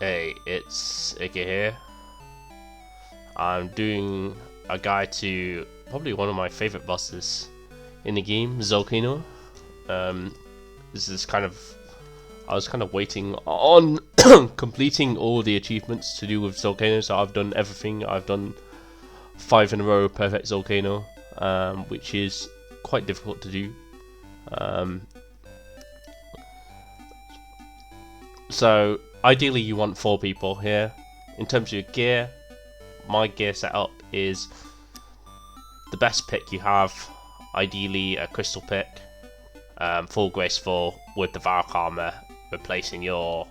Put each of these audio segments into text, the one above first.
Hey, it's Ike here. I'm doing a guide to probably one of my favorite bosses in the game, Zalcano. Um, this is I was kind of waiting on completing all the achievements to do with Zalcano, so I've done everything. I've done 5 in a row perfect Zalcano, which is quite difficult to do. Um, so ideally you want 4 people here. In terms of your gear, my gear setup is the best pick you have, ideally a crystal pick, full graceful with the Varrock armor, replacing your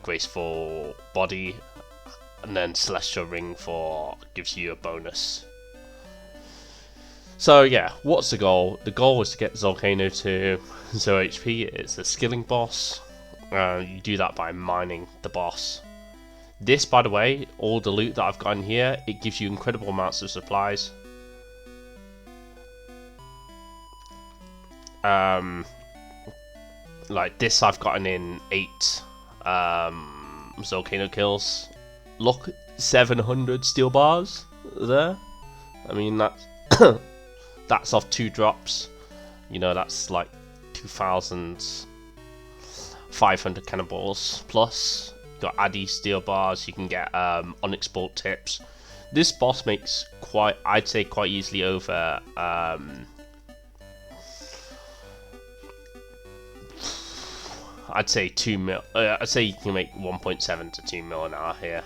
graceful body, and then celestial ring for gives you a bonus. So yeah, what's the goal? The goal is to get Zalcano to 0 HP. It's a skilling boss. You do that by mining the boss. This, by the way, all the loot that I've gotten here, it gives you incredible amounts of supplies. Like this, I've gotten in 8 Zalcano kills. Look, 700 steel bars there. I mean, that's that's off 2 drops. You know, that's like 2,500 cannonballs plus. Got Addy steel bars. You can get unexplored tips. This boss makes I'd say quite easily over I'd say 2 mil. I'd say you can make 1.7 to 2 mil an hour here.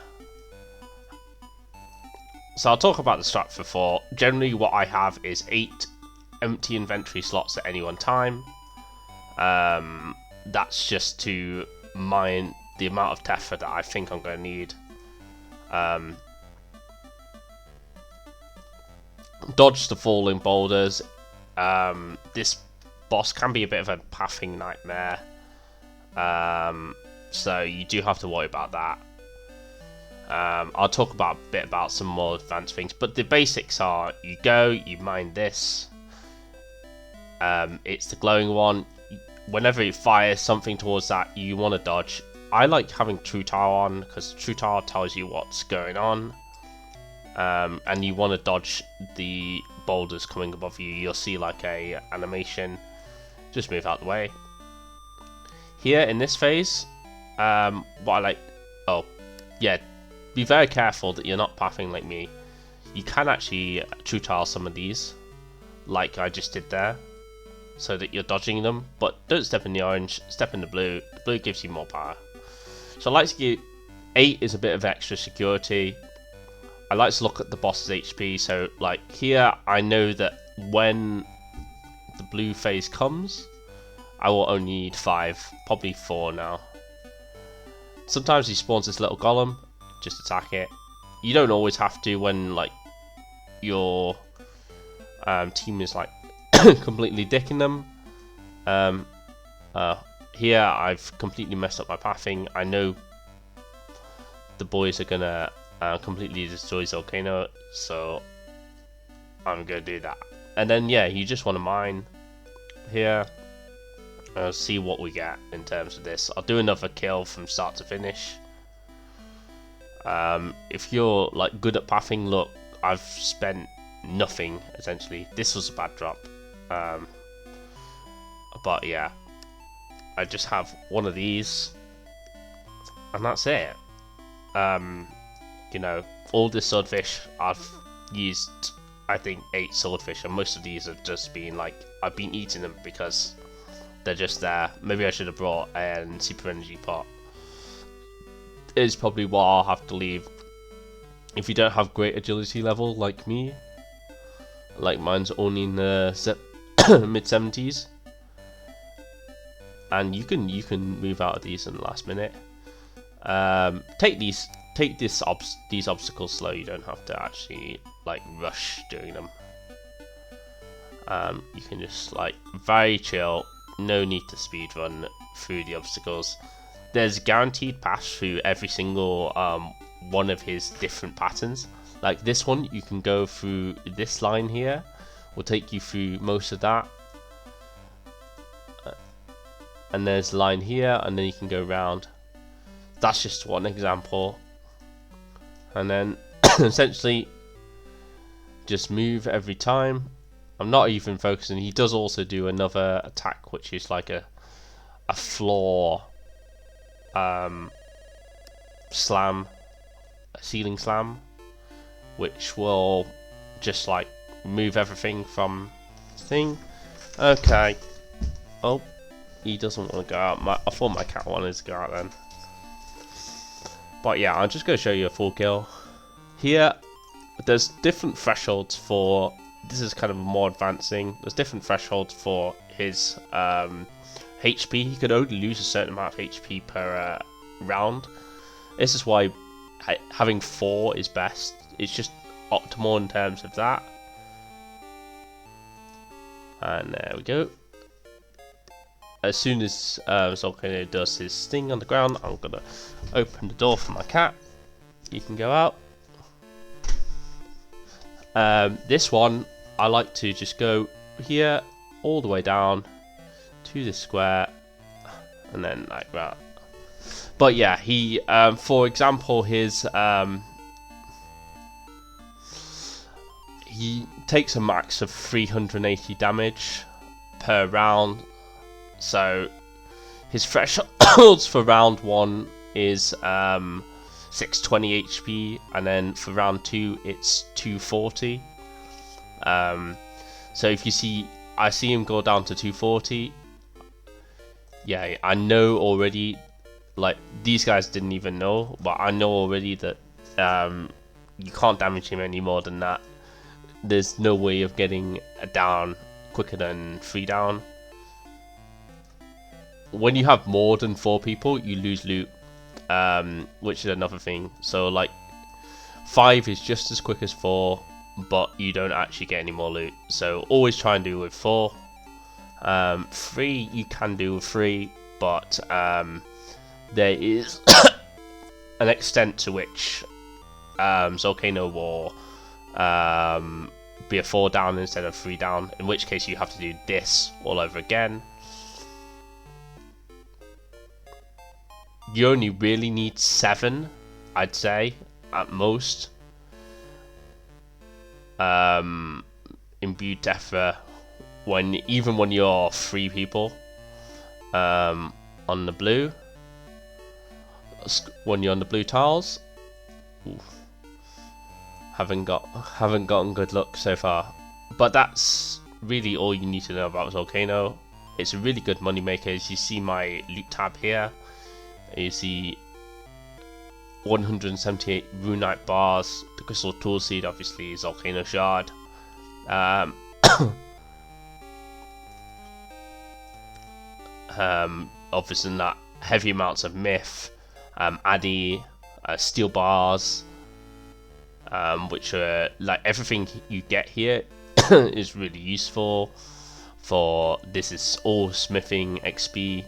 So I'll talk about the strat for 4. Generally, what I have is 8 empty inventory slots at any one time. That's just to mine the amount of Tephra that I think I'm going to need. Dodge the falling boulders. This boss can be a bit of a pathing nightmare. So you do have to worry about that. I'll talk a bit about some more advanced things, but the basics are: you go, you mine this. It's the glowing one. Whenever it fires something towards that, you want to dodge. I like having True Tower on because True Tower tells you what's going on, and you want to dodge the boulders coming above you. You'll see like a animation. Just move out the way. Here in this phase, what I like, be very careful that you're not pathing like me. You can actually true tile some of these, like I just did there, so that you're dodging them, but don't step in the orange, step in the blue. The blue gives you more power. So I like to get 8 is a bit of extra security. I like to look at the boss's HP, so like here, I know that when the blue phase comes, I will only need 5, probably 4 now. Sometimes he spawns this little golem, just attack it. You don't always have to when like your team is like completely dicking them. Here I've completely messed up my pathing. I know the boys are gonna completely destroy Zalcano, so I'm gonna do that. And then yeah, you just want to mine here. See what we get in terms of this. I'll do another kill from start to finish. If you're like good at pathing, look, I've spent nothing essentially. This was a bad drop, but yeah, I just have one of these, and that's it. You know, all the swordfish I've used, I think 8 swordfish, and most of these have just been like I've been eating them because they're just there. Maybe I should have brought a super energy pot. Is probably what I'll have to leave. If you don't have great agility level like me, like mine's only in the mid 70s, and you can move out of these in the last minute. Take these obstacles slow. You don't have to actually like rush doing them. You can just like very chill. No need to speedrun through the obstacles. There's guaranteed paths through every single one of his different patterns. Like this one, you can go through this line here. Will take you through most of that. and there's a line here, and then you can go round. That's just one example. And then essentially just move every time. I'm not even focusing. He does also do another attack, which is like a floor slam, a ceiling slam, which will just like move everything from thing. Okay. Oh, he doesn't want to go out. I thought my cat wanted to go out then. But yeah, I'm just going to show you a full kill. Here, there's different thresholds for... This is kind of more advancing. There's different thresholds for his HP. He could only lose a certain amount of HP per round. This is why having 4 is best. It's just optimal in terms of that. And there we go. As soon as Zalcano does his thing on the ground, I'm gonna open the door for my cat. You can go out. This one, I like to just go here all the way down to this square, and then like that. But yeah, he, for example, his he takes a max of 380 damage per round. So his thresholds for round 1 is 620 HP, and then for round 2 it's 240. So if you see, I see him go down to 240. Yeah, I know already. Like, these guys didn't even know, but I know already that you can't damage him any more than that. There's no way of getting a down quicker than 3 down. When you have more than 4 people, you lose loot, which is another thing. So like 5 is just as quick as 4, but you don't actually get any more loot. So always try and do with 4. 3 you can do with 3, but there is an extent to which Zalcano will be a 4 down instead of 3 down, in which case you have to do this all over again. You only really need 7, I'd say, at most. Imbued Death, even when you're 3 people on the blue. When you're on the blue tiles. Ooh. Haven't gotten good luck so far. But that's really all you need to know about Zalcano. It's a really good money maker. As you see my loot tab here, you see 178 Runite bars. The Crystal Tool Seed, obviously, is Zalcano Shard. Obviously, in that heavy amounts of Myth, Addy, Steel bars, which are like everything you get here is really useful. For this is all smithing XP.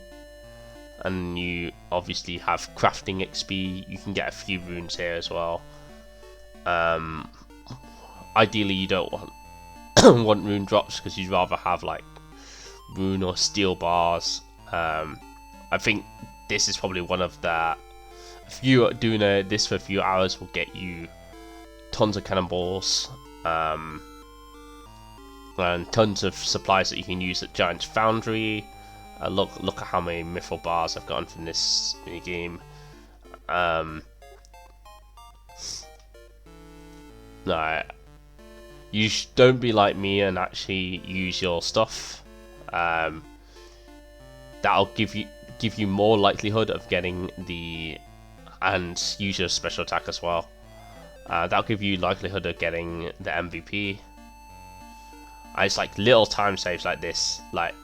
And you obviously have crafting XP. You can get a few runes here as well. Ideally, you don't want rune drops, because you'd rather have like rune or steel bars. I think this is probably one of the... If you doing this for a few hours, will get you tons of cannonballs, and tons of supplies that you can use at Giant's Foundry. Look at how many mithril bars I've gotten from this mini game. No, you don't be like me and actually use your stuff. That'll give you more likelihood of getting and use your special attack as well. That'll give you likelihood of getting the MVP. It's like little time saves like this, like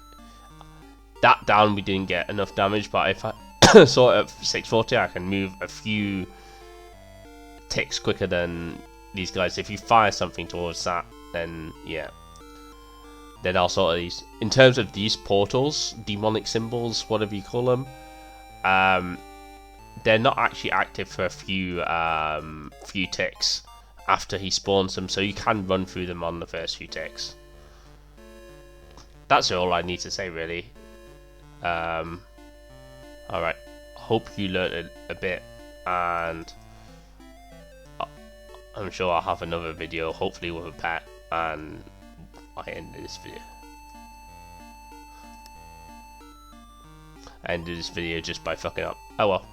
that down we didn't get enough damage, but if I saw it at 640, I can move a few ticks quicker than these guys. If you fire something towards that, then yeah, then I'll sort of these. In terms of these portals, demonic symbols, whatever you call them, they're not actually active for a few ticks after he spawns them, so you can run through them on the first few ticks. That's all I need to say, really. Alright, hope you learned a bit, and I'm sure I'll have another video, hopefully with a pet, and I end this video. I ended this video just by fucking up. Oh well.